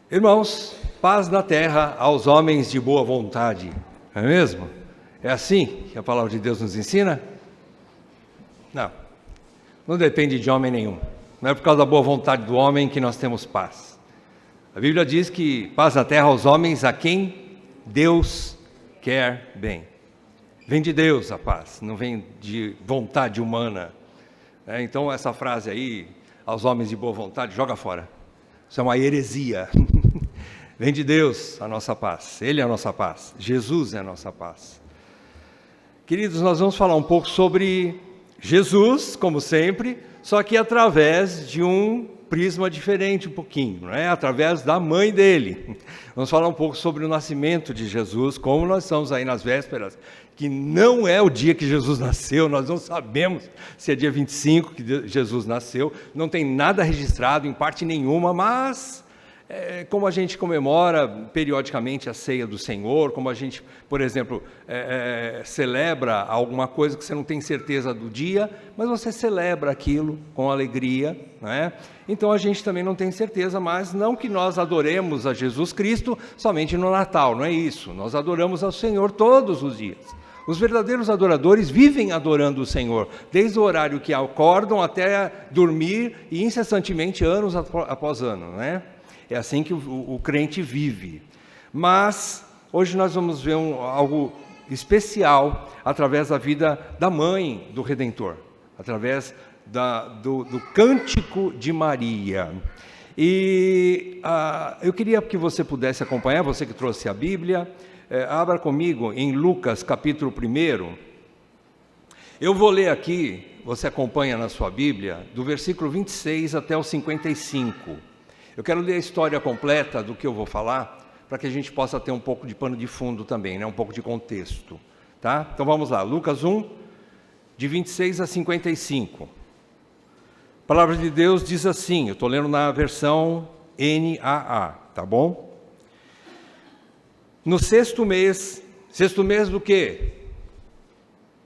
Irmãos, paz na terra aos homens de boa vontade, não é mesmo? É assim que a palavra de Deus nos ensina? Não depende de homem nenhum. Não é por causa da boa vontade do homem que nós temos paz. A Bíblia diz que paz na terra aos homens a quem Deus quer bem. Vem de Deus a paz, não vem de vontade humana. Então essa frase aí, aos homens de boa vontade, joga fora. Isso é uma heresia. Vem de Deus a nossa paz. Ele é a nossa paz. Jesus é a nossa paz. Queridos, nós vamos falar um pouco sobre Jesus, como sempre, só que através de um prisma diferente um pouquinho, não é? Através da mãe dele. Vamos falar um pouco sobre o nascimento de Jesus, como nós estamos aí nas vésperas, que não é o dia que Jesus nasceu, nós não sabemos se é dia 25 que Jesus nasceu, não tem nada registrado em parte nenhuma, mas como a gente comemora periodicamente a ceia do Senhor, como a gente, por exemplo, celebra alguma coisa que você não tem certeza do dia, mas você celebra aquilo com alegria, não é? Então a gente também não tem certeza, mas não que nós adoremos a Jesus Cristo somente no Natal, não é isso, nós adoramos ao Senhor todos os dias. Os verdadeiros adoradores vivem adorando o Senhor, desde o horário que acordam até dormir e incessantemente anos após ano, não é? É assim que o crente vive. Mas hoje nós vamos ver algo especial através da vida da mãe do Redentor, através do cântico de Maria. E eu queria que você pudesse acompanhar, você que trouxe a Bíblia, abra comigo em Lucas capítulo 1. Eu vou ler aqui, você acompanha na sua Bíblia, do versículo 26 até o 55. Eu quero ler a história completa do que eu vou falar, para que a gente possa ter um pouco de pano de fundo também, um pouco de contexto. Tá? Então vamos lá, Lucas 1, de 26 a 55. A palavra de Deus diz assim, eu estou lendo na versão NAA, tá bom? No sexto mês do quê?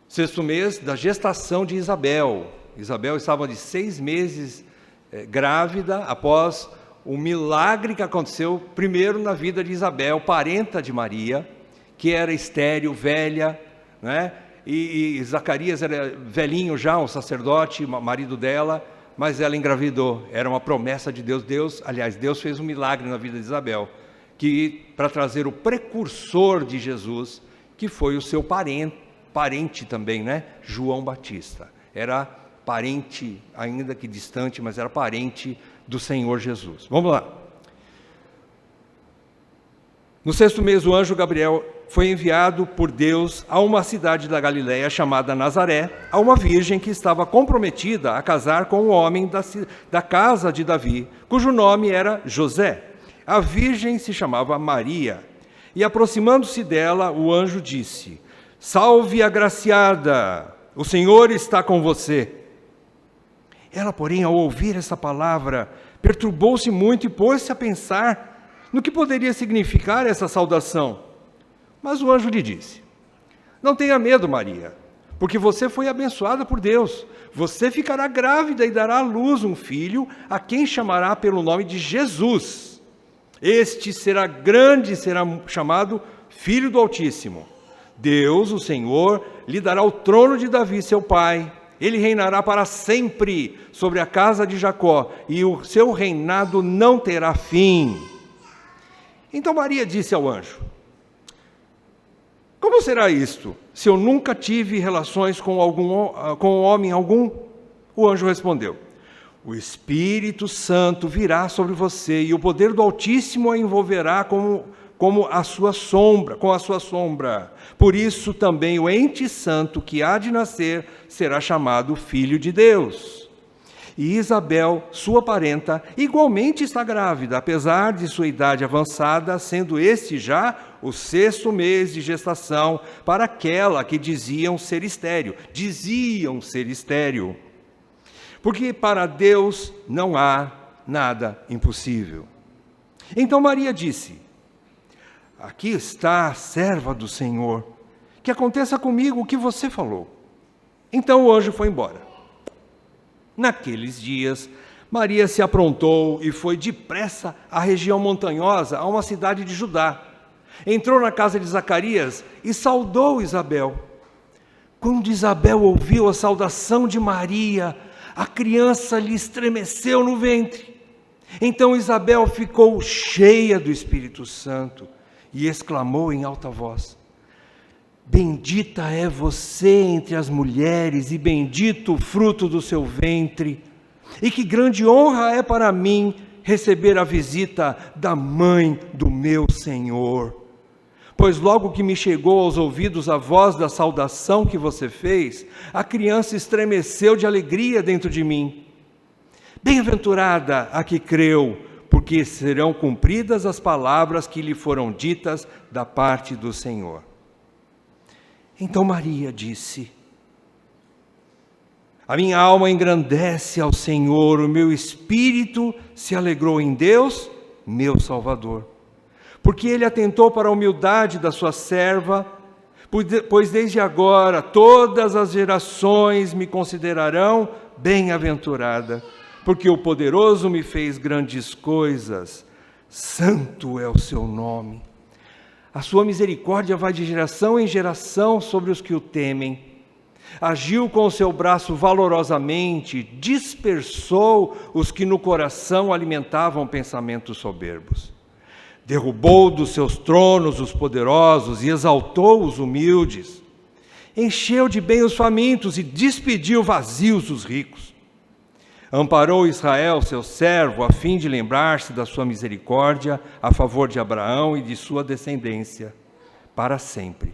Sexto mês da gestação de Isabel. Isabel estava de 6 meses grávida após um milagre que aconteceu primeiro na vida de Isabel, parenta de Maria, que era estéril, velha, né? E Zacarias era velhinho já, um sacerdote, marido dela, mas ela engravidou, era uma promessa de Deus. Deus fez um milagre na vida de Isabel, para trazer o precursor de Jesus, que foi o seu parente também, né? João Batista, era parente, ainda que distante, mas era parente do Senhor Jesus. Vamos lá. No sexto mês, o anjo Gabriel foi enviado por Deus a uma cidade da Galileia chamada Nazaré, a uma virgem que estava comprometida a casar com um homem da casa de Davi, cujo nome era José. A virgem se chamava Maria. E aproximando-se dela, o anjo disse: Salve, agraciada, o Senhor está com você. Ela, porém, ao ouvir essa palavra, perturbou-se muito e pôs-se a pensar no que poderia significar essa saudação. Mas o anjo lhe disse: Não tenha medo, Maria, porque você foi abençoada por Deus. Você ficará grávida e dará à luz um filho, a quem chamará pelo nome de Jesus. Este será grande e será chamado Filho do Altíssimo. Deus, o Senhor, lhe dará o trono de Davi, seu pai. Ele reinará para sempre sobre a casa de Jacó, e o seu reinado não terá fim. Então Maria disse ao anjo: Como será isto, se eu nunca tive relações com homem algum? O anjo respondeu: O Espírito Santo virá sobre você, e o poder do Altíssimo a envolverá com a sua sombra. Por isso também o ente santo que há de nascer será chamado Filho de Deus. E Isabel, sua parenta, igualmente está grávida, apesar de sua idade avançada, sendo este já o 6º mês de gestação para aquela que diziam ser estéril. Porque para Deus não há nada impossível. Então Maria disse: Aqui está a serva do Senhor, que aconteça comigo o que você falou. Então o anjo foi embora. Naqueles dias, Maria se aprontou e foi depressa à região montanhosa, a uma cidade de Judá. Entrou na casa de Zacarias e saudou Isabel. Quando Isabel ouviu a saudação de Maria, a criança lhe estremeceu no ventre. Então Isabel ficou cheia do Espírito Santo e exclamou em alta voz: bendita é você entre as mulheres e bendito o fruto do seu ventre. E que grande honra é para mim receber a visita da mãe do meu Senhor. Pois logo que me chegou aos ouvidos a voz da saudação que você fez, a criança estremeceu de alegria dentro de mim. Bem-aventurada a que creu, porque serão cumpridas as palavras que lhe foram ditas da parte do Senhor. Então Maria disse: a minha alma engrandece ao Senhor, o meu espírito se alegrou em Deus, meu Salvador. Porque Ele atentou para a humildade da sua serva, pois desde agora todas as gerações me considerarão bem-aventurada, porque o poderoso me fez grandes coisas, santo é o seu nome. A sua misericórdia vai de geração em geração sobre os que o temem. Agiu com o seu braço valorosamente, dispersou os que no coração alimentavam pensamentos soberbos. Derrubou dos seus tronos os poderosos e exaltou os humildes. Encheu de bem os famintos e despediu vazios os ricos. Amparou Israel, seu servo, a fim de lembrar-se da sua misericórdia a favor de Abraão e de sua descendência, para sempre,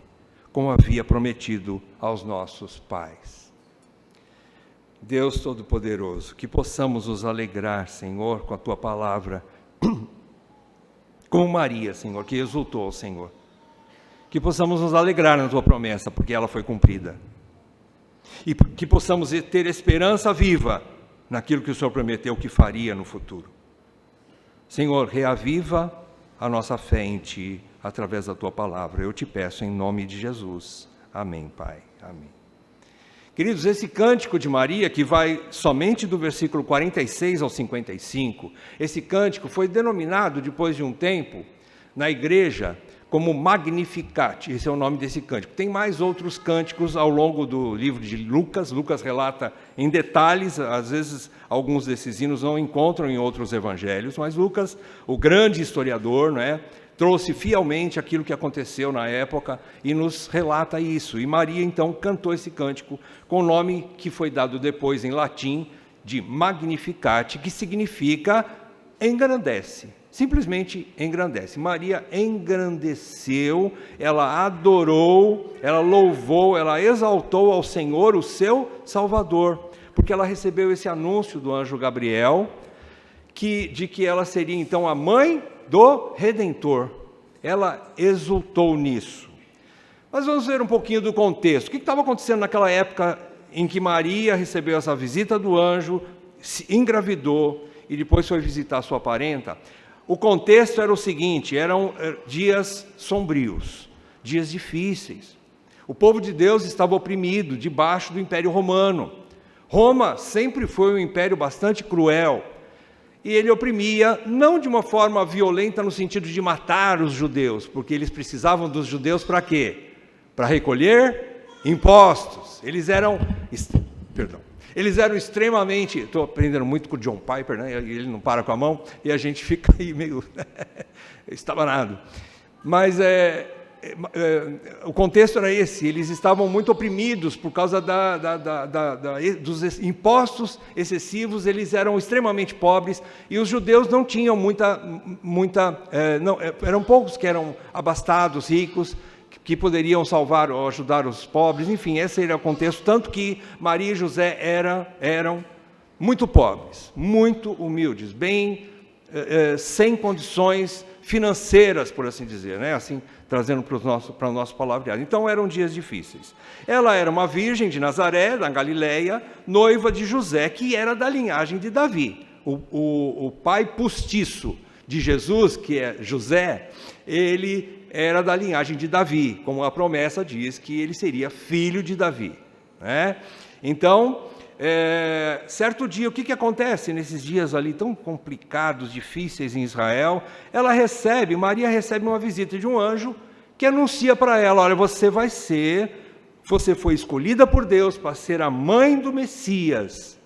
como havia prometido aos nossos pais. Deus Todo-Poderoso, que possamos nos alegrar, Senhor, com a Tua palavra, como Maria, Senhor, que exultou ao Senhor. Que possamos nos alegrar na Tua promessa, porque ela foi cumprida. E que possamos ter esperança viva naquilo que o Senhor prometeu que faria no futuro. Senhor, reaviva a nossa fé em Ti, através da Tua palavra. Eu te peço em nome de Jesus. Amém, Pai. Amém. Queridos, esse cântico de Maria, que vai somente do versículo 46 ao 55, esse cântico foi denominado, depois de um tempo, na igreja, como Magnificat. Esse é o nome desse cântico. Tem mais outros cânticos ao longo do livro de Lucas. Lucas relata em detalhes, às vezes alguns desses hinos não encontram em outros evangelhos, mas Lucas, o grande historiador, não é, trouxe fielmente aquilo que aconteceu na época e nos relata isso. E Maria, então, cantou esse cântico com o nome que foi dado depois em latim de Magnificat, que significa engrandece, simplesmente engrandece. Maria engrandeceu, ela adorou, ela louvou, ela exaltou ao Senhor, o seu Salvador, porque ela recebeu esse anúncio do anjo Gabriel, de que ela seria então a mãe do Redentor. Ela exultou nisso. Mas vamos ver um pouquinho do contexto. O que estava acontecendo naquela época em que Maria recebeu essa visita do anjo, se engravidou e depois foi visitar sua parenta? O contexto era o seguinte: eram dias sombrios, dias difíceis. O povo de Deus estava oprimido debaixo do Império Romano. Roma sempre foi um império bastante cruel. E ele oprimia, não de uma forma violenta no sentido de matar os judeus, porque eles precisavam dos judeus para quê? Para recolher impostos. Eles eram extremamente... Estou aprendendo muito com o John Piper, né? Ele não para com a mão, e a gente fica aí meio estabanado. Mas o contexto era esse: eles estavam muito oprimidos por causa dos impostos excessivos, eles eram extremamente pobres, e os judeus não tinham eram poucos que eram abastados, ricos, que poderiam salvar ou ajudar os pobres. Enfim, esse era o contexto, tanto que Maria e José eram muito pobres, muito humildes, sem condições financeiras, por assim dizer, né? Assim, trazendo para o nosso palavreado. Então eram dias difíceis. Ela era uma virgem de Nazaré, da Galileia, noiva de José, que era da linhagem de Davi. O pai postiço de Jesus, que é José, ele era da linhagem de Davi, como a promessa diz que ele seria filho de Davi, né? Então, certo dia, o que acontece nesses dias ali tão complicados, difíceis em Israel? Maria recebe uma visita de um anjo que anuncia para ela: olha, você foi escolhida por Deus para ser a mãe do Messias.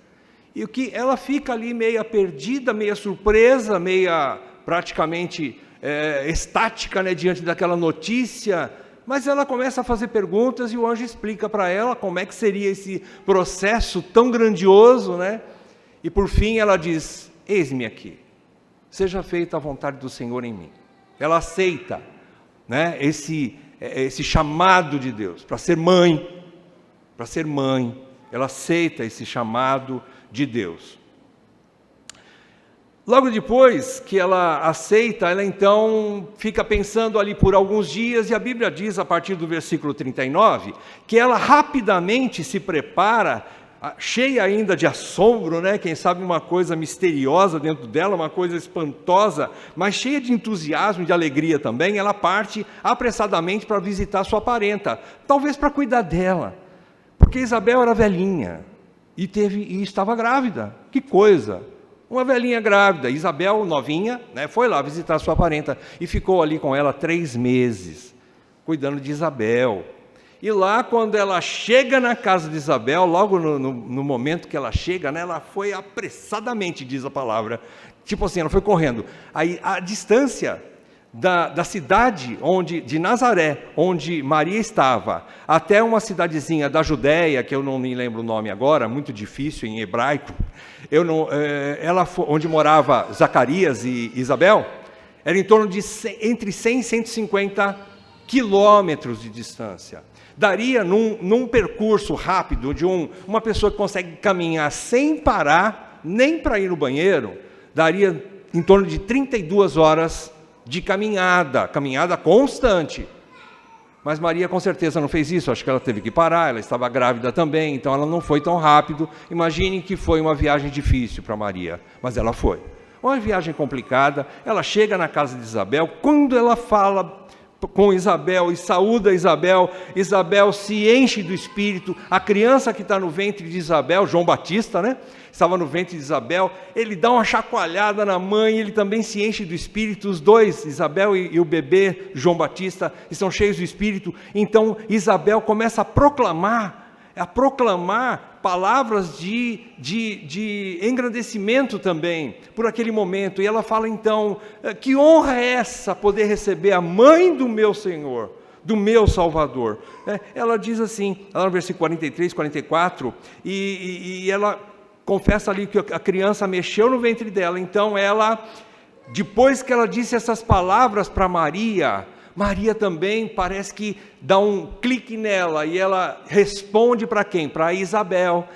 E ela fica ali meia perdida, meia surpresa, meia praticamente estática, né, diante daquela notícia. Mas ela começa a fazer perguntas e o anjo explica para ela como é que seria esse processo tão grandioso, né? E por fim ela diz: eis-me aqui, seja feita a vontade do Senhor em mim. Ela aceita, né, esse chamado de Deus para ser mãe. Ela aceita esse chamado de Deus. Logo depois que ela aceita, ela então fica pensando ali por alguns dias, e a Bíblia diz, a partir do versículo 39, que ela rapidamente se prepara, cheia ainda de assombro, né? Quem sabe uma coisa misteriosa dentro dela, uma coisa espantosa, mas cheia de entusiasmo, de alegria também. Ela parte apressadamente para visitar sua parenta, talvez para cuidar dela, porque Isabel era velhinha e estava grávida. Que coisa! Uma velhinha grávida, Isabel, novinha, né, foi lá visitar sua parenta e ficou ali com ela 3 meses, cuidando de Isabel. E lá, quando ela chega na casa de Isabel, logo no momento que ela chega, né, ela foi apressadamente, diz a palavra, tipo assim, ela foi correndo. Aí, a distância da cidade de Nazaré, onde Maria estava, até uma cidadezinha da Judéia, que eu não me lembro o nome agora, muito difícil em hebraico, onde morava Zacarias e Isabel, era em torno de entre 100 e 150 quilômetros de distância. Daria, num percurso rápido, de uma pessoa que consegue caminhar sem parar, nem para ir no banheiro, daria em torno de 32 horas de caminhada constante. Mas Maria com certeza não fez isso, acho que ela teve que parar, ela estava grávida também, então ela não foi tão rápido. Imagine que foi uma viagem difícil para Maria, mas ela foi. Uma viagem complicada. Ela chega na casa de Isabel, quando ela fala com Isabel e saúda Isabel, Isabel se enche do Espírito. A criança que está no ventre de Isabel, João Batista, né? Estava no ventre de Isabel, ele dá uma chacoalhada na mãe, ele também se enche do Espírito. Os dois, Isabel e o bebê João Batista, estão cheios do Espírito. Então Isabel começa a proclamar palavras de engrandecimento também, por aquele momento. E ela fala então: que honra é essa, poder receber a mãe do meu Senhor, do meu Salvador. Ela diz assim, lá no versículo 43, 44, e ela confessa ali que a criança mexeu no ventre dela. Então ela, depois que ela disse essas palavras para Maria também parece que dá um clique nela, e ela responde para quem? Para Isabel.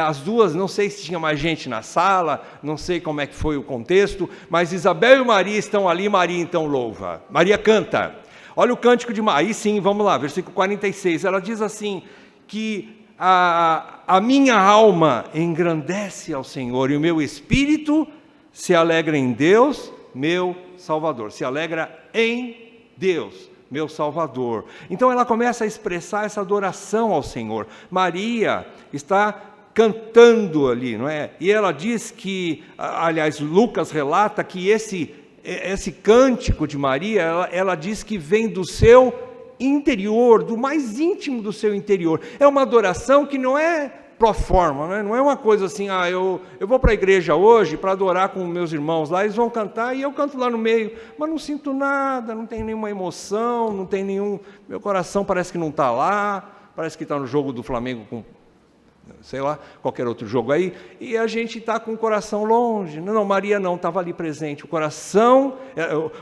As duas, não sei se tinha mais gente na sala, não sei como é que foi o contexto, mas Isabel e Maria estão ali. Maria então louva, Maria canta. Olha o cântico de Maria, aí sim, vamos lá, versículo 46, ela diz assim, que a minha alma engrandece ao Senhor, e o meu espírito se alegra em Deus, meu Salvador. Se alegra em Deus, meu Salvador. Então ela começa a expressar essa adoração ao Senhor. Maria está cantando ali, não é? E ela diz que, aliás, Lucas relata que esse cântico de Maria, ela diz que vem do seu interior, do mais íntimo do seu interior. É uma adoração que não é pro forma, né? Não é uma coisa assim, eu vou para a igreja hoje para adorar com meus irmãos lá, eles vão cantar e eu canto lá no meio, mas não sinto nada, não tem nenhuma emoção, não tem meu coração parece que não está lá, parece que está no jogo do Flamengo com, sei lá, qualquer outro jogo aí, e a gente está com o coração longe. Não, Maria não, estava ali presente, o coração,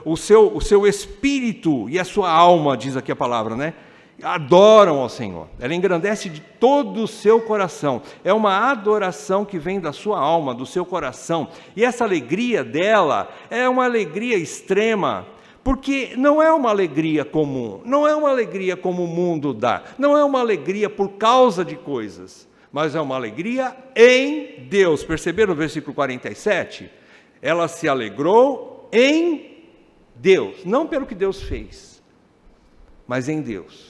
o seu espírito e a sua alma, diz aqui a palavra, né? Adoram ao Senhor. Ela engrandece de todo o seu coração. É uma adoração que vem da sua alma, do seu coração. E essa alegria dela é uma alegria extrema, porque não é uma alegria comum, não é uma alegria como o mundo dá, não é uma alegria por causa de coisas, mas é uma alegria em Deus. Perceberam o versículo 47? Ela se alegrou em Deus, não pelo que Deus fez, mas em Deus.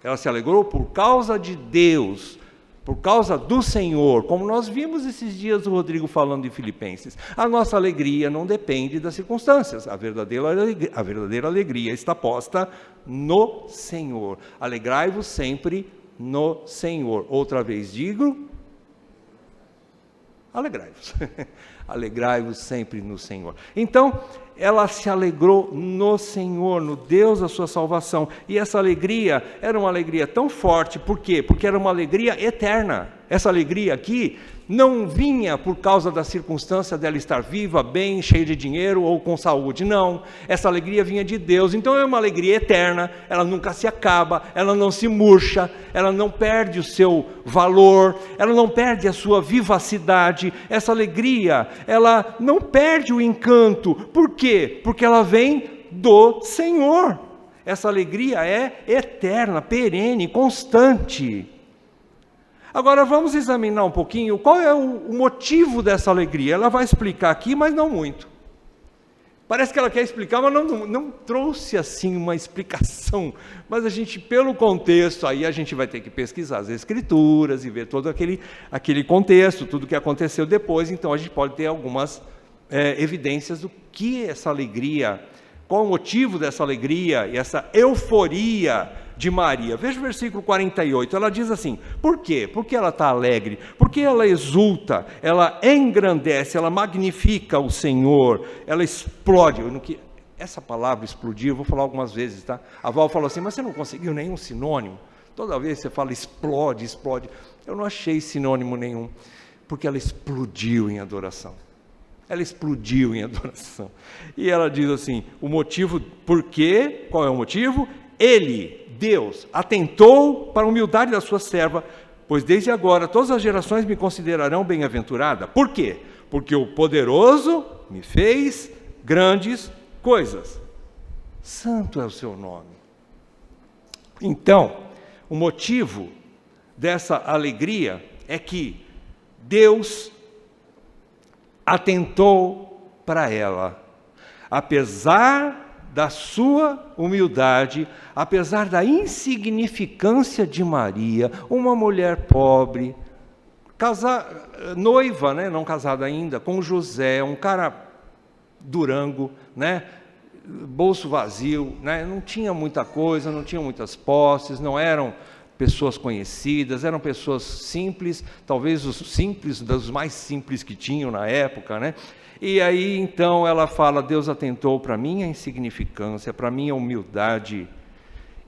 Ela se alegrou por causa de Deus, por causa do Senhor, como nós vimos esses dias o Rodrigo falando de Filipenses, a nossa alegria não depende das circunstâncias, a verdadeira alegria está posta no Senhor. Alegrai-vos sempre no Senhor. Outra vez digo, alegrai-vos. Alegrai-vos sempre no Senhor. Então, ela se alegrou no Senhor, no Deus da sua salvação. E essa alegria era uma alegria tão forte, por quê? Porque era uma alegria eterna. Essa alegria aqui não vinha por causa da circunstância dela estar viva, bem, cheia de dinheiro ou com saúde, não. Essa alegria vinha de Deus, então é uma alegria eterna, ela nunca se acaba, ela não se murcha, ela não perde o seu valor, ela não perde a sua vivacidade. Essa alegria, ela não perde o encanto. Por quê? Porque ela vem do Senhor. Essa alegria é eterna, perene, constante. Agora vamos examinar um pouquinho qual é o motivo dessa alegria. Ela vai explicar aqui, mas não muito. Parece que ela quer explicar, mas não trouxe assim uma explicação. Mas a gente, pelo contexto, aí a gente vai ter que pesquisar as Escrituras e ver todo aquele contexto, tudo que aconteceu depois. Então a gente pode ter algumas evidências do que essa alegria, qual o motivo dessa alegria e essa euforia de Maria. Veja o versículo 48, ela diz assim, por quê? Porque ela está alegre, porque ela exulta, ela engrandece, ela magnifica o Senhor, ela explode. Essa palavra explodir, eu vou falar algumas vezes, tá? A Val falou assim, mas você não conseguiu nenhum sinônimo? Toda vez você fala explode, explode. Eu não achei sinônimo nenhum, porque ela explodiu em adoração. Ela explodiu em adoração. E ela diz assim, o motivo, por quê? Qual é o motivo? Ele, Deus, atentou para a humildade da sua serva, pois desde agora todas as gerações me considerarão bem-aventurada. Por quê? Porque o poderoso me fez grandes coisas. Santo é o seu nome. Então, o motivo dessa alegria é que Deus atentou para ela, apesar da sua humildade, apesar da insignificância de Maria, uma mulher pobre, noiva, né, não casada ainda, com José, um cara durango, né, bolso vazio, né, não tinha muita coisa, não tinha muitas posses, não eram pessoas conhecidas, eram pessoas simples, talvez dos mais simples que tinham na época, né? E aí então ela fala, Deus atentou para a minha insignificância, para a minha humildade.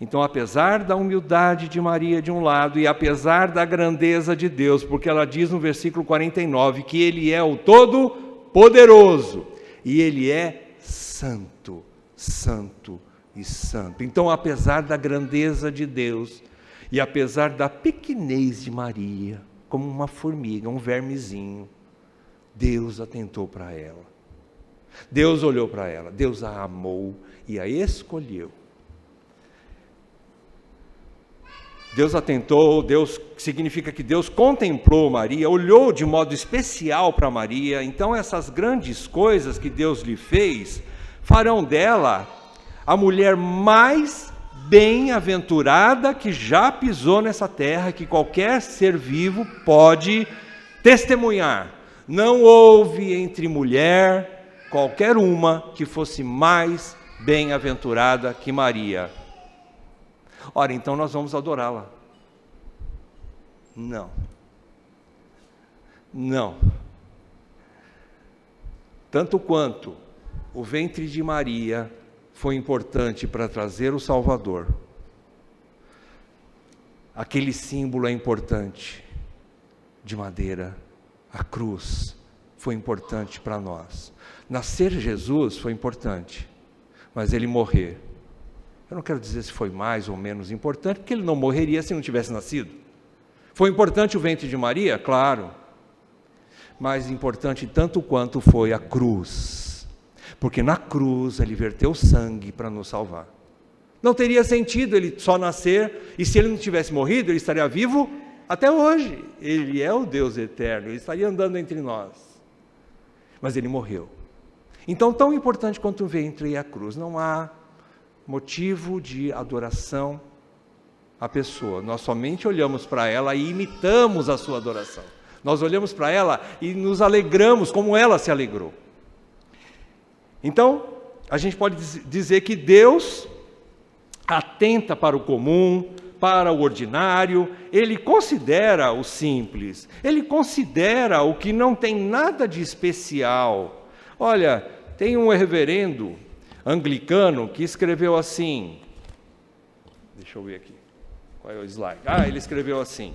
Então, apesar da humildade de Maria de um lado, e apesar da grandeza de Deus, porque ela diz no versículo 49, que Ele é o Todo-Poderoso, e Ele é santo, santo e santo. Então, apesar da grandeza de Deus, e apesar da pequenez de Maria, como uma formiga, um vermezinho, Deus atentou para ela. Deus olhou para ela, Deus a amou e a escolheu. Deus atentou, Deus significa que Deus contemplou Maria, olhou de modo especial para Maria. Então essas grandes coisas que Deus lhe fez, farão dela a mulher mais bem-aventurada que já pisou nessa terra, que qualquer ser vivo pode testemunhar. Não houve entre mulher qualquer uma que fosse mais bem-aventurada que Maria. Ora, então nós vamos adorá-la. Não. Não. Tanto quanto o ventre de Maria foi importante para trazer o Salvador, aquele símbolo é importante, de madeira, a cruz foi importante para nós. Nascer Jesus foi importante, mas ele morrer, eu não quero dizer se foi mais ou menos importante, porque ele não morreria se não tivesse nascido. Foi importante o ventre de Maria? Claro, mas importante tanto quanto foi a cruz, porque na cruz ele verteu sangue para nos salvar. Não teria sentido ele só nascer, e se ele não tivesse morrido, ele estaria vivo até hoje. Ele é o Deus eterno, ele estaria andando entre nós, mas ele morreu. Então, tão importante quanto o ventre e a cruz, não há motivo de adoração a pessoa, nós somente olhamos para ela e imitamos a sua adoração. Nós olhamos para ela e nos alegramos como ela se alegrou. Então, a gente pode dizer que Deus atenta para o comum, para o ordinário, Ele considera o simples, Ele considera o que não tem nada de especial. Olha, tem um reverendo anglicano que escreveu assim, deixa eu ver aqui, qual é o slide? Ele escreveu assim: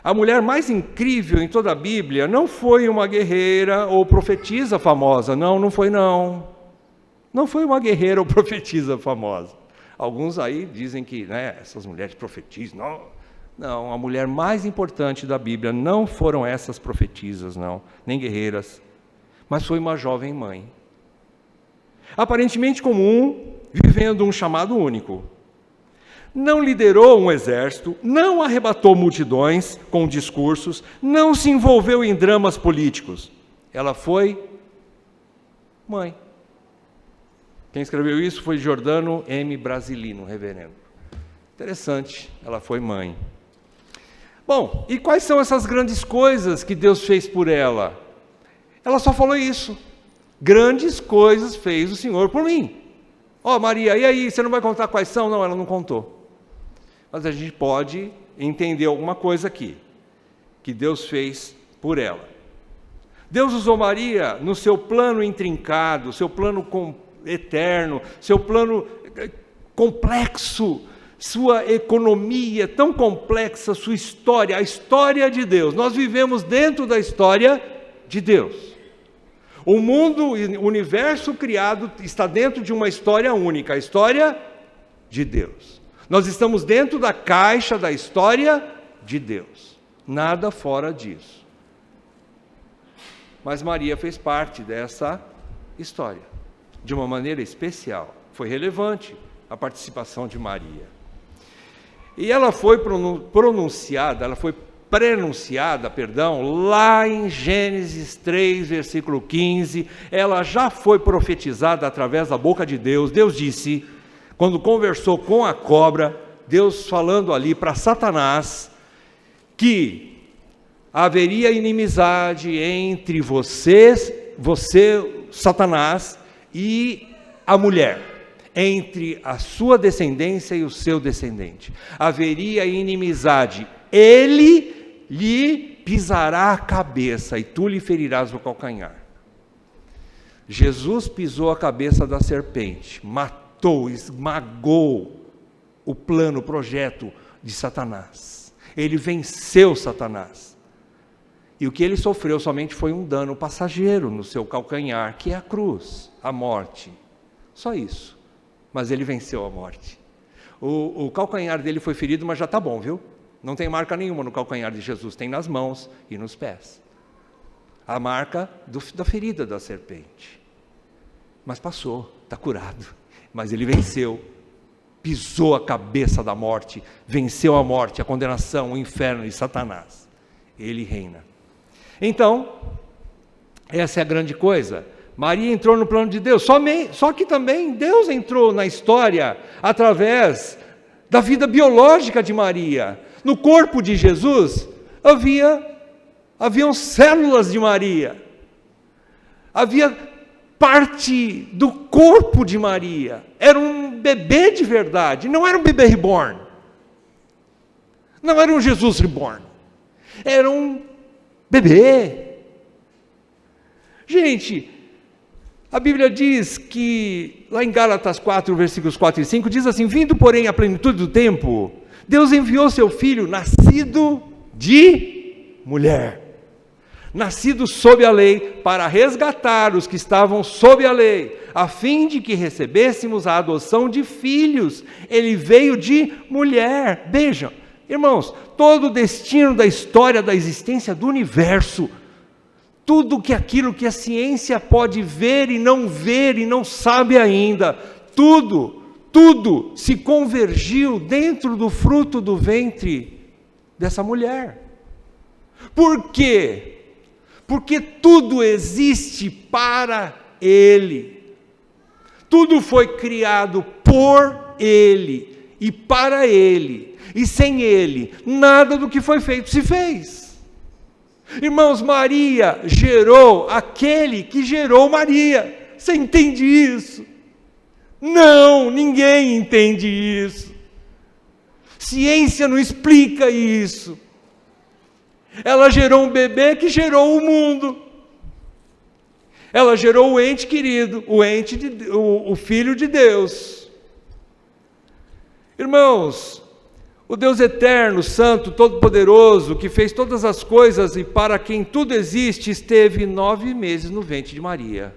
a mulher mais incrível em toda a Bíblia não foi uma guerreira ou profetisa famosa, não foi não. Não foi uma guerreira ou profetisa famosa. Alguns aí dizem que essas mulheres profetizam. Não, a mulher mais importante da Bíblia não foram essas profetisas, não, nem guerreiras, mas foi uma jovem mãe. Aparentemente comum, vivendo um chamado único. Não liderou um exército, não arrebatou multidões com discursos, não se envolveu em dramas políticos. Ela foi mãe. Quem escreveu isso foi Giordano M. Brasilino, reverendo. Interessante, ela foi mãe. Bom, e quais são essas grandes coisas que Deus fez por ela? Ela só falou isso. Grandes coisas fez o Senhor por mim. Maria, e aí, você não vai contar quais são? Não, ela não contou. Mas a gente pode entender alguma coisa aqui, que Deus fez por ela. Deus usou Maria no seu plano intrincado, seu plano eterno, seu plano complexo, sua economia tão complexa, sua história, a história de Deus. Nós vivemos dentro da história de Deus. O mundo, o universo criado está dentro de uma história única, a história de Deus. Nós estamos dentro da caixa da história de Deus, nada fora disso. Mas Maria fez parte dessa história, de uma maneira especial. Foi relevante a participação de Maria. E ela foi prenunciada lá em Gênesis 3, versículo 15, ela já foi profetizada através da boca de Deus. Deus disse, quando conversou com a cobra, Deus falando ali para Satanás, que haveria inimizade entre você, Satanás, e a mulher, entre a sua descendência e o seu descendente. Haveria inimizade, ele lhe pisará a cabeça e tu lhe ferirás o calcanhar. Jesus pisou a cabeça da serpente, matou, esmagou o plano, o projeto de Satanás. Ele venceu Satanás. E o que ele sofreu somente foi um dano passageiro no seu calcanhar, que é a cruz, a morte. Só isso. Mas ele venceu a morte. O calcanhar dele foi ferido, mas já está bom, viu? Não tem marca nenhuma no calcanhar de Jesus, tem nas mãos e nos pés. A marca da ferida da serpente. Mas passou, está curado. Mas ele venceu, pisou a cabeça da morte, venceu a morte, a condenação, o inferno e Satanás. Ele reina. Então, essa é a grande coisa. Maria entrou no plano de Deus, só que também Deus entrou na história através da vida biológica de Maria. No corpo de Jesus haviam células de Maria, havia parte do corpo de Maria, era um bebê de verdade, não era um bebê reborn, não era um Jesus reborn, era um bebê. Gente, a Bíblia diz que, lá em Gálatas 4, versículos 4 e 5, diz assim, vindo porém a plenitude do tempo, Deus enviou seu Filho, nascido de mulher, nascido sob a lei, para resgatar os que estavam sob a lei, a fim de que recebêssemos a adoção de filhos. Ele veio de mulher. Vejam, irmãos, todo o destino da história da existência do universo, tudo aquilo que a ciência pode ver e não sabe ainda, tudo se convergiu dentro do fruto do ventre dessa mulher. Por quê? Porque tudo existe para Ele. Tudo foi criado por Ele e para Ele. E sem ele, nada do que foi feito se fez. Irmãos, Maria gerou aquele que gerou Maria. Você entende isso? Não, ninguém entende isso. Ciência não explica isso. Ela gerou um bebê que gerou o mundo. Ela gerou o ente querido, o Filho de Deus. Irmãos, o Deus eterno, santo, todo-poderoso, que fez todas as coisas e para quem tudo existe, esteve 9 meses no ventre de Maria.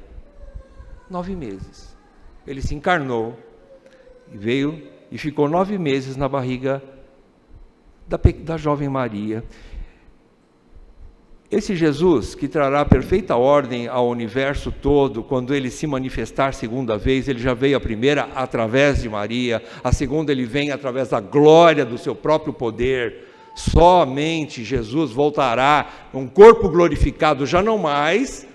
9 meses. Ele se encarnou e veio e ficou 9 meses na barriga da jovem Maria. Esse Jesus, que trará perfeita ordem ao universo todo, quando ele se manifestar segunda vez, ele já veio a primeira através de Maria, a segunda ele vem através da glória do seu próprio poder. Somente Jesus voltará com um corpo glorificado, já não mais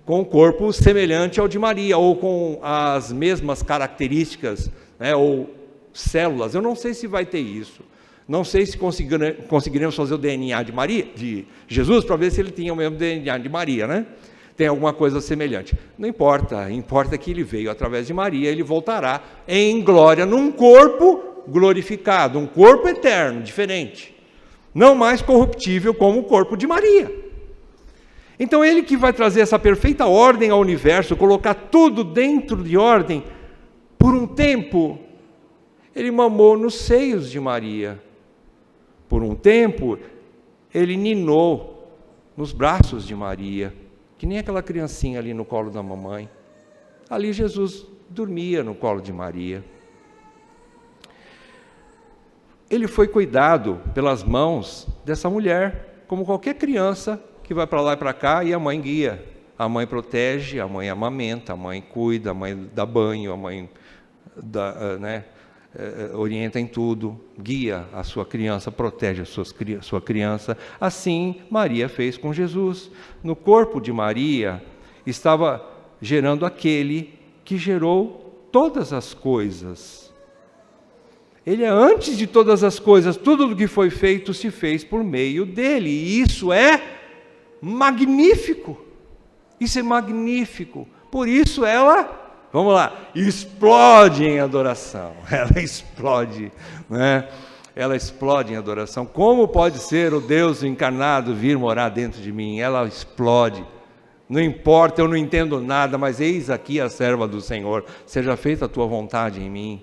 com um corpo semelhante ao de Maria, ou com as mesmas características, né, ou células. Eu não sei se vai ter isso. Não sei se conseguiremos fazer o DNA de Jesus para ver se ele tinha o mesmo DNA de Maria, né? Tem alguma coisa semelhante. Não importa, importa que ele veio através de Maria, ele voltará em glória, num corpo glorificado, um corpo eterno, diferente. Não mais corruptível como o corpo de Maria. Então ele que vai trazer essa perfeita ordem ao universo, colocar tudo dentro de ordem, por um tempo, ele mamou nos seios de Maria. Por um tempo, ele ninou nos braços de Maria, que nem aquela criancinha ali no colo da mamãe. Ali Jesus dormia no colo de Maria. Ele foi cuidado pelas mãos dessa mulher, como qualquer criança que vai para lá e para cá e a mãe guia. A mãe protege, a mãe amamenta, a mãe cuida, a mãe dá banho, a mãe orienta em tudo, guia a sua criança, protege a sua criança. Assim Maria fez com Jesus. No corpo de Maria estava gerando aquele que gerou todas as coisas. Ele é antes de todas as coisas, tudo o que foi feito se fez por meio dele, e isso é magnífico. Isso é magnífico. Por isso ela, vamos lá, explode em adoração. Ela explode, né? Ela explode em adoração. Como pode ser o Deus encarnado vir morar dentro de mim? Ela explode. Não importa, eu não entendo nada, mas eis aqui a serva do Senhor. Seja feita a tua vontade em mim.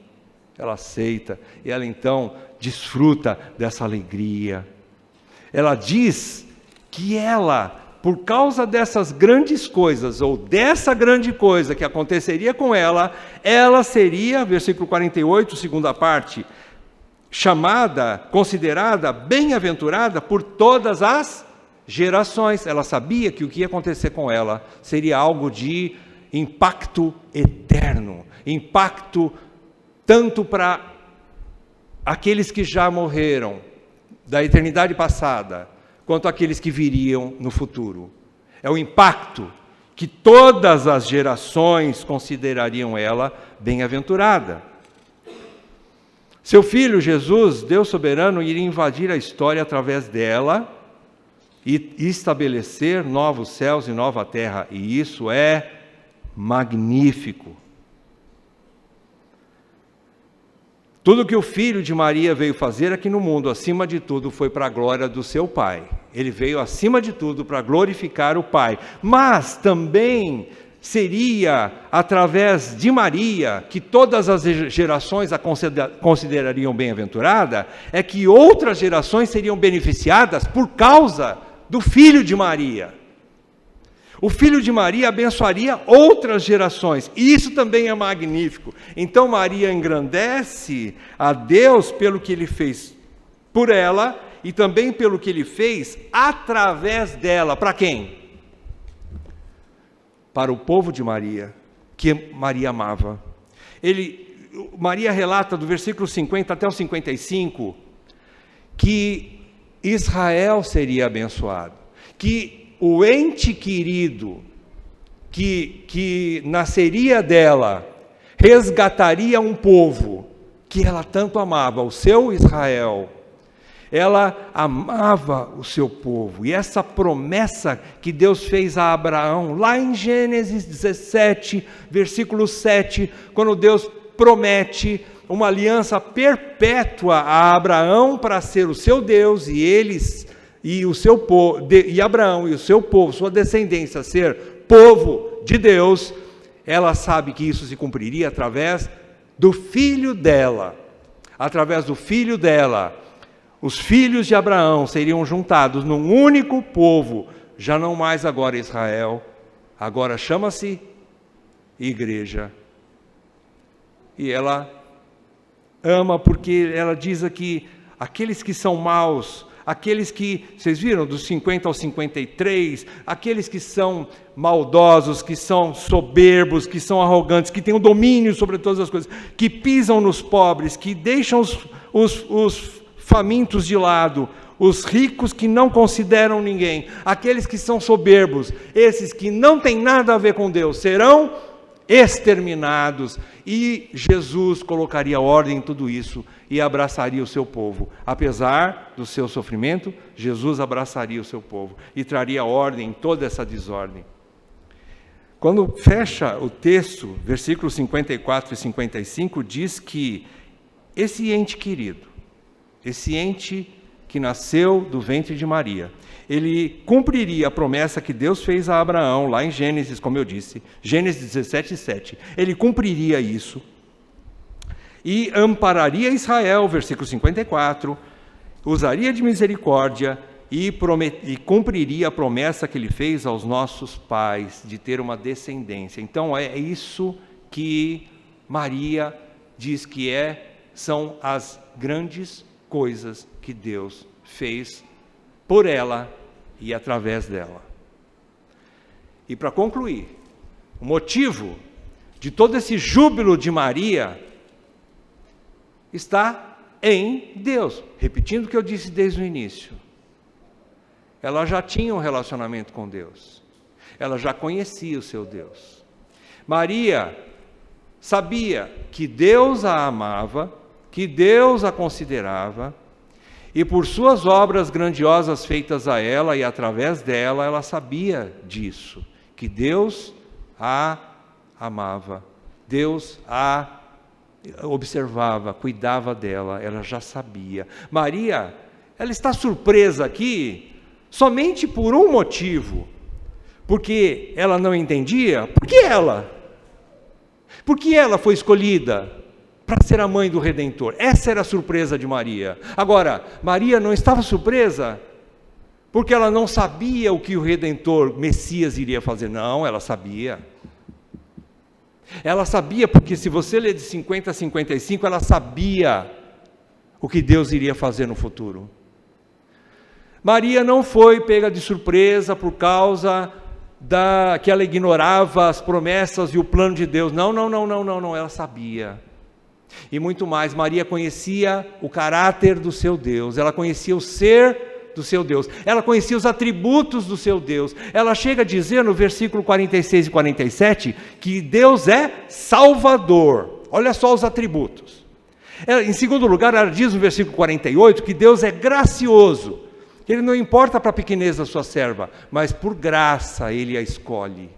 Ela aceita, e ela então desfruta dessa alegria. Ela diz que ela, por causa dessas grandes coisas, ou dessa grande coisa que aconteceria com ela, ela seria, versículo 48, segunda parte, chamada, considerada bem-aventurada por todas as gerações. Ela sabia que o que ia acontecer com ela seria algo de impacto eterno, impacto tanto para aqueles que já morreram, da eternidade passada, quanto aqueles que viriam no futuro. É o impacto que todas as gerações considerariam ela bem-aventurada. Seu filho Jesus, Deus soberano, iria invadir a história através dela e estabelecer novos céus e nova terra, e isso é magnífico. Tudo que o filho de Maria veio fazer aqui no mundo, acima de tudo, foi para a glória do seu Pai. Ele veio, acima de tudo, para glorificar o Pai. Mas também seria através de Maria, que todas as gerações a considerariam bem-aventurada, é que outras gerações seriam beneficiadas por causa do filho de Maria. O filho de Maria abençoaria outras gerações, e isso também é magnífico. Então Maria engrandece a Deus pelo que Ele fez por ela, e também pelo que Ele fez através dela. Para quem? Para o povo de Maria, que Maria amava. Maria relata do versículo 50 até o 55, que Israel seria abençoado, que o ente querido que nasceria dela resgataria um povo que ela tanto amava, o seu Israel, ela amava o seu povo. E essa promessa que Deus fez a Abraão, lá em Gênesis 17, versículo 7, quando Deus promete uma aliança perpétua a Abraão para ser o seu Deus e Abraão e o seu povo, sua descendência, ser povo de Deus, ela sabe que isso se cumpriria através do filho dela. Através do filho dela, os filhos de Abraão seriam juntados num único povo, já não mais agora Israel, agora chama-se igreja. E ela ama porque ela diz aqui, aqueles que são maus, aqueles que, vocês viram, dos 50 aos 53, aqueles que são maldosos, que são soberbos, que são arrogantes, que têm o domínio sobre todas as coisas, que pisam nos pobres, que deixam os famintos de lado, os ricos que não consideram ninguém, aqueles que são soberbos, esses que não têm nada a ver com Deus, serão exterminados, e Jesus colocaria ordem em tudo isso e abraçaria o seu povo. Apesar do seu sofrimento, Jesus abraçaria o seu povo e traria ordem em toda essa desordem. Quando fecha o texto, versículos 54 e 55, diz que esse ente querido, esse ente que nasceu do ventre de Maria, ele cumpriria a promessa que Deus fez a Abraão, lá em Gênesis, como eu disse, Gênesis 17, 7. Ele cumpriria isso e ampararia Israel, versículo 54, usaria de misericórdia e cumpriria a promessa que ele fez aos nossos pais, de ter uma descendência. Então é isso que Maria diz que são as grandes coisas que Deus fez por ela e através dela. E para concluir, o motivo de todo esse júbilo de Maria está em Deus. Repetindo o que eu disse desde o início. Ela já tinha um relacionamento com Deus. Ela já conhecia o seu Deus. Maria sabia que Deus a amava, que Deus a considerava, e por suas obras grandiosas feitas a ela e através dela, ela sabia disso, que Deus a amava, Deus a observava, cuidava dela, ela já sabia. Maria, ela está surpresa aqui somente por um motivo, porque ela não entendia. Por que ela? Porque ela foi escolhida para ser a mãe do Redentor. Essa era a surpresa de Maria. Agora, Maria não estava surpresa porque ela não sabia o que o Redentor, Messias, iria fazer. Não, ela sabia. Ela sabia porque, se você ler de 50 a 55, ela sabia o que Deus iria fazer no futuro. Maria não foi pega de surpresa por causa que ela ignorava as promessas e o plano de Deus. Não, ela sabia. E muito mais, Maria conhecia o caráter do seu Deus, ela conhecia o ser do seu Deus, ela conhecia os atributos do seu Deus. Ela chega a dizer no versículo 46 e 47 que Deus é Salvador. Olha só os atributos. Em segundo lugar, ela diz no versículo 48 que Deus é gracioso, que Ele não importa para a pequenez da sua serva, mas por graça Ele a escolhe.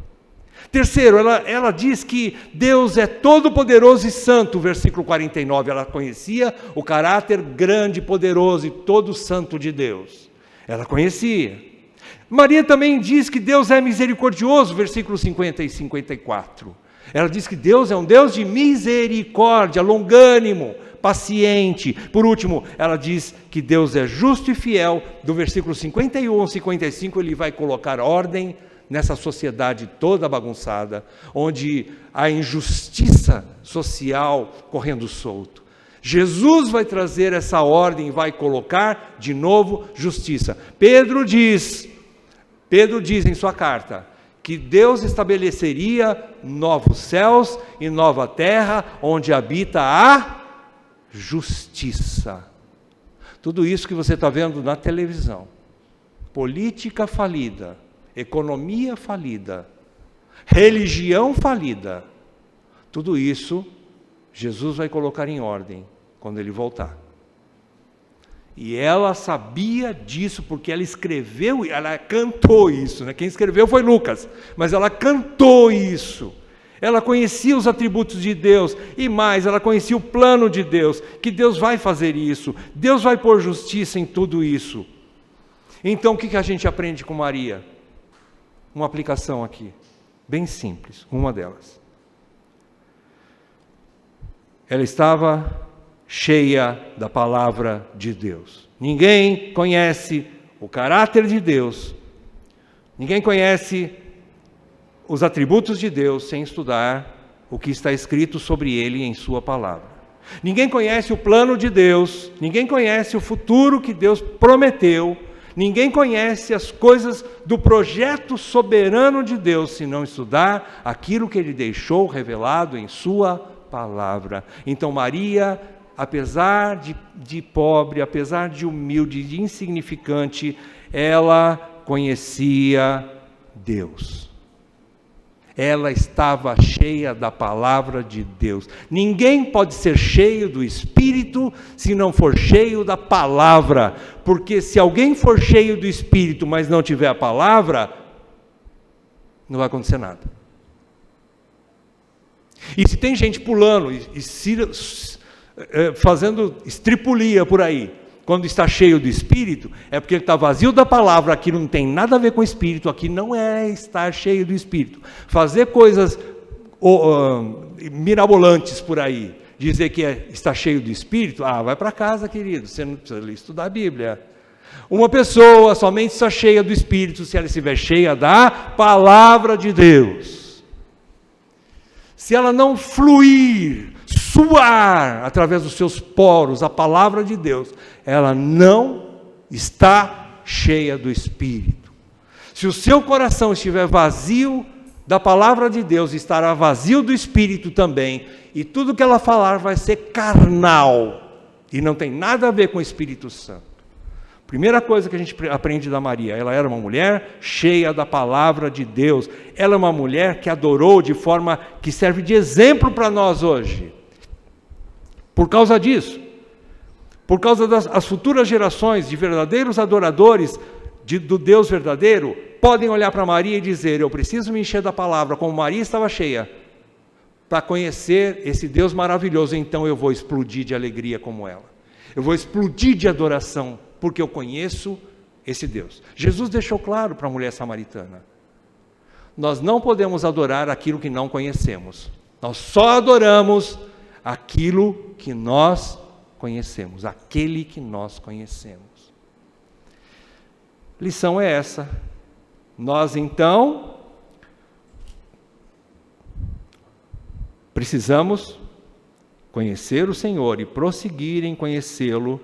Terceiro, ela diz que Deus é todo-poderoso e santo, versículo 49, ela conhecia o caráter grande, poderoso e todo santo de Deus, ela conhecia. Maria também diz que Deus é misericordioso, versículos 50 e 54, ela diz que Deus é um Deus de misericórdia, longânimo, paciente. Por último, ela diz que Deus é justo e fiel, do versículo 51 ao 55, ele vai colocar ordem nessa sociedade toda bagunçada, onde há injustiça social correndo solto. Jesus vai trazer essa ordem e vai colocar de novo justiça. Pedro diz em sua carta, que Deus estabeleceria novos céus e nova terra, onde habita a justiça. Tudo isso que você está vendo na televisão, política falida, economia falida, religião falida, tudo isso Jesus vai colocar em ordem quando Ele voltar. E ela sabia disso, porque ela escreveu, ela cantou isso, né? Quem escreveu foi Lucas, mas ela cantou isso. Ela conhecia os atributos de Deus, e mais, ela conhecia o plano de Deus, que Deus vai fazer isso, Deus vai pôr justiça em tudo isso. Então, o que a gente aprende com Maria? Uma aplicação aqui, bem simples, uma delas. Ela estava cheia da palavra de Deus. Ninguém conhece o caráter de Deus, ninguém conhece os atributos de Deus sem estudar o que está escrito sobre ele em sua palavra. Ninguém conhece o plano de Deus, ninguém conhece o futuro que Deus prometeu, ninguém conhece as coisas do projeto soberano de Deus se não estudar aquilo que ele deixou revelado em sua palavra. Então Maria, apesar de pobre, apesar de humilde, de insignificante, ela conhecia Deus. Ela estava cheia da palavra de Deus. Ninguém pode ser cheio do Espírito se não for cheio da palavra, porque se alguém for cheio do Espírito, mas não tiver a palavra, não vai acontecer nada. E se tem gente pulando fazendo estripulia por aí, quando está cheio do Espírito, é porque ele está vazio da palavra. Aqui não tem nada a ver com o Espírito, aqui não é estar cheio do Espírito. Fazer coisas mirabolantes por aí, dizer que está cheio do Espírito, vai para casa, querido, você não precisa estudar a Bíblia. Uma pessoa somente está cheia do Espírito se ela estiver cheia da palavra de Deus. Se ela não fluir, suar através dos seus poros a palavra de Deus, ela não está cheia do Espírito. Se o seu coração estiver vazio da palavra de Deus, estará vazio do Espírito também, e tudo que ela falar vai ser carnal, e não tem nada a ver com o Espírito Santo. Primeira coisa que a gente aprende da Maria, ela era uma mulher cheia da palavra de Deus, ela é uma mulher que adorou de forma que serve de exemplo para nós hoje. Por causa disso, por causa das futuras gerações de verdadeiros adoradores do Deus verdadeiro, podem olhar para Maria e dizer: eu preciso me encher da palavra, como Maria estava cheia, para conhecer esse Deus maravilhoso, então eu vou explodir de alegria como ela. Eu vou explodir de adoração, porque eu conheço esse Deus. Jesus deixou claro para a mulher samaritana: nós não podemos adorar aquilo que não conhecemos. Nós só adoramos aquilo que nós conhecemos, aquele que nós conhecemos. Lição é essa. Nós então precisamos conhecer o Senhor e prosseguir em conhecê-lo,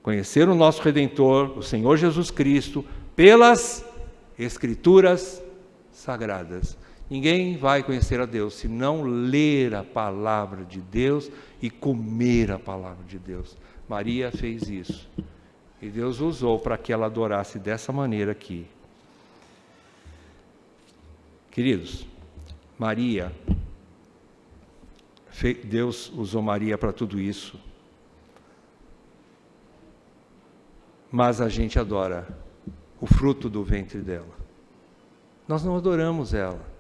conhecer o nosso Redentor, o Senhor Jesus Cristo, pelas Escrituras Sagradas. Ninguém vai conhecer a Deus se não ler a palavra de Deus e comer a palavra de Deus. Maria fez isso. E Deus usou para que ela adorasse dessa maneira aqui. Queridos, Maria, Deus usou Maria para tudo isso. Mas a gente adora o fruto do ventre dela. Nós não adoramos ela.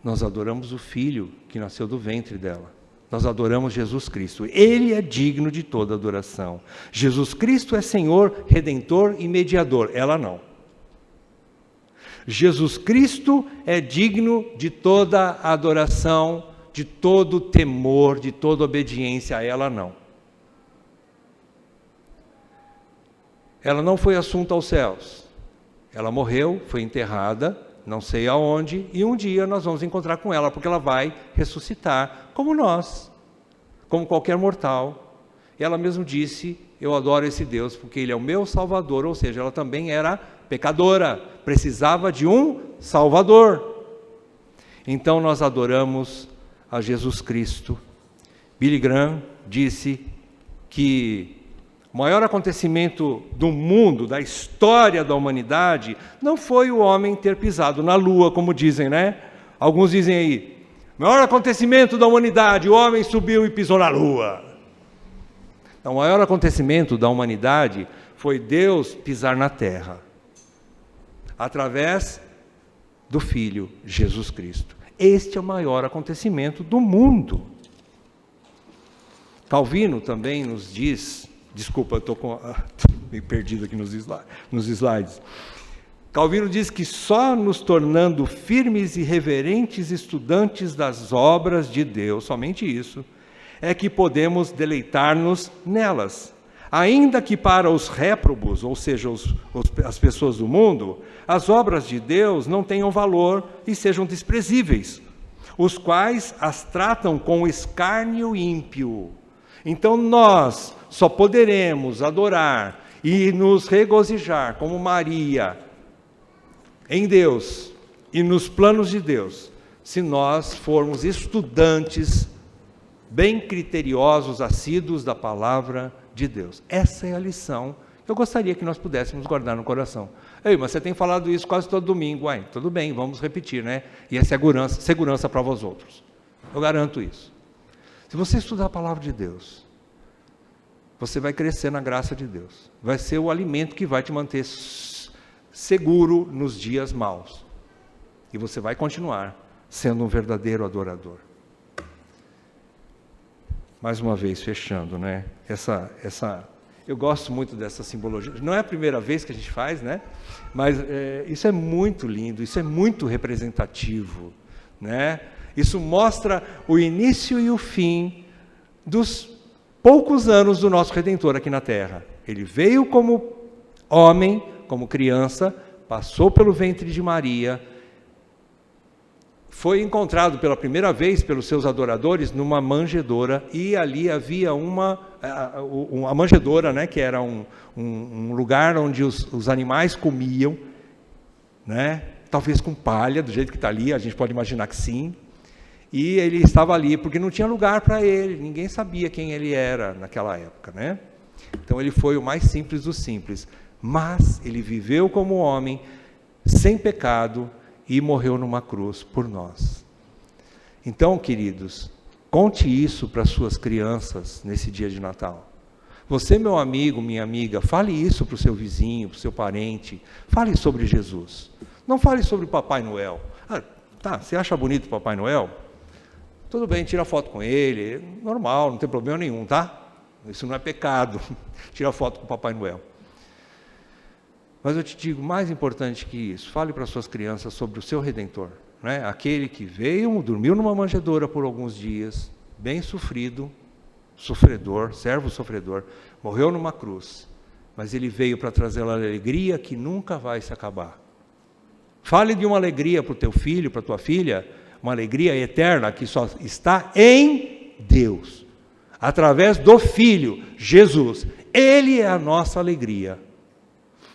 Nós adoramos o Filho que nasceu do ventre dela. Nós adoramos Jesus Cristo. Ele é digno de toda adoração. Jesus Cristo é Senhor, Redentor e Mediador. Ela não. Jesus Cristo é digno de toda adoração, de todo temor, de toda obediência. Ela não. Ela não foi assunta aos céus. Ela morreu, foi enterrada, não sei aonde, e um dia nós vamos encontrar com ela, porque ela vai ressuscitar, como nós, como qualquer mortal. E ela mesmo disse: eu adoro esse Deus, porque Ele é o meu Salvador. Ou seja, ela também era pecadora, precisava de um Salvador. Então nós adoramos a Jesus Cristo. Billy Graham disse que o maior acontecimento do mundo, da história da humanidade, não foi o homem ter pisado na lua, como dizem, né? Alguns dizem aí: o maior acontecimento da humanidade, o homem subiu e pisou na lua. O maior acontecimento da humanidade foi Deus pisar na terra, através do Filho, Jesus Cristo. Este é o maior acontecimento do mundo. Calvino também nos diz, desculpa, eu estou meio perdido aqui nos slides. Calvino diz que só nos tornando firmes e reverentes estudantes das obras de Deus, somente isso, é que podemos deleitar-nos nelas. Ainda que para os réprobos, ou seja, as pessoas do mundo, as obras de Deus não tenham valor e sejam desprezíveis, os quais as tratam com escárnio ímpio. Então nós só poderemos adorar e nos regozijar como Maria em Deus e nos planos de Deus, se nós formos estudantes bem criteriosos, assíduos da palavra de Deus. Essa é a lição que eu gostaria que nós pudéssemos guardar no coração. Ei, mas você tem falado isso quase todo domingo. Tudo bem, vamos repetir, né? E é segurança para vós outros. Eu garanto isso. Se você estudar a palavra de Deus, você vai crescer na graça de Deus. Vai ser o alimento que vai te manter seguro nos dias maus. E você vai continuar sendo um verdadeiro adorador. Mais uma vez, fechando, né? Eu gosto muito dessa simbologia. Não é a primeira vez que a gente faz, né? Mas isso é muito lindo, isso é muito representativo, né? Isso mostra o início e o fim dos poucos anos do nosso Redentor aqui na Terra. Ele veio como homem, como criança, passou pelo ventre de Maria, foi encontrado pela primeira vez pelos seus adoradores numa manjedoura, e ali havia uma manjedoura, né, que era um lugar onde os animais comiam, né, talvez com palha, do jeito que está ali, a gente pode imaginar que sim, e ele estava ali porque não tinha lugar para ele, ninguém sabia quem ele era naquela época, né? Então ele foi o mais simples dos simples, mas ele viveu como homem, sem pecado, e morreu numa cruz por nós. Então, queridos, conte isso para suas crianças nesse dia de Natal. Você, meu amigo, minha amiga, fale isso para o seu vizinho, para o seu parente. Fale sobre Jesus. Não fale sobre o Papai Noel. Você acha bonito o Papai Noel? Tudo bem, tira foto com ele, normal, não tem problema nenhum, tá? Isso não é pecado, tira foto com o Papai Noel. Mas eu te digo, mais importante que isso, fale para suas crianças sobre o seu Redentor, né? Aquele que veio, dormiu numa manjedoura por alguns dias, bem sofrido, sofredor, servo sofredor, morreu numa cruz, mas ele veio para trazer a alegria que nunca vai se acabar. Fale de uma alegria para o teu filho, para a tua filha, uma alegria eterna que só está em Deus, através do Filho, Jesus. Ele é a nossa alegria.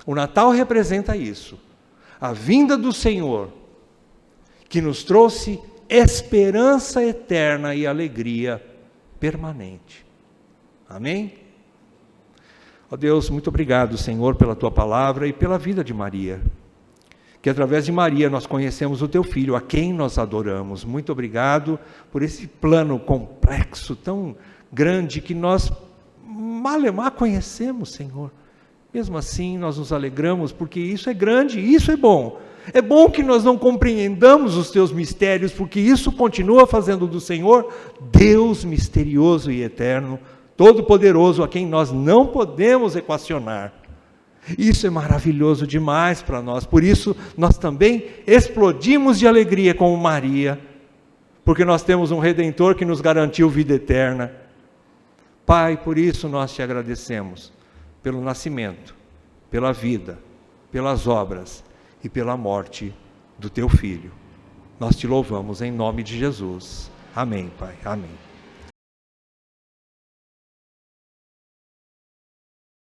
O Natal representa isso, a vinda do Senhor, que nos trouxe esperança eterna e alegria permanente. Amém? Ó Deus, muito obrigado, Senhor, pela Tua palavra e pela vida de Maria, que através de Maria nós conhecemos o Teu Filho, a quem nós adoramos. Muito obrigado por esse plano complexo, tão grande, que nós malemar conhecemos, Senhor. Mesmo assim, nós nos alegramos, porque isso é grande, isso é bom. É bom que nós não compreendamos os teus mistérios, porque isso continua fazendo do Senhor Deus misterioso e eterno, todo-poderoso, a quem nós não podemos equacionar. Isso é maravilhoso demais para nós, por isso nós também explodimos de alegria como Maria, porque nós temos um Redentor que nos garantiu vida eterna. Pai, por isso nós te agradecemos, pelo nascimento, pela vida, pelas obras e pela morte do teu Filho. Nós te louvamos em nome de Jesus. Amém, Pai. Amém.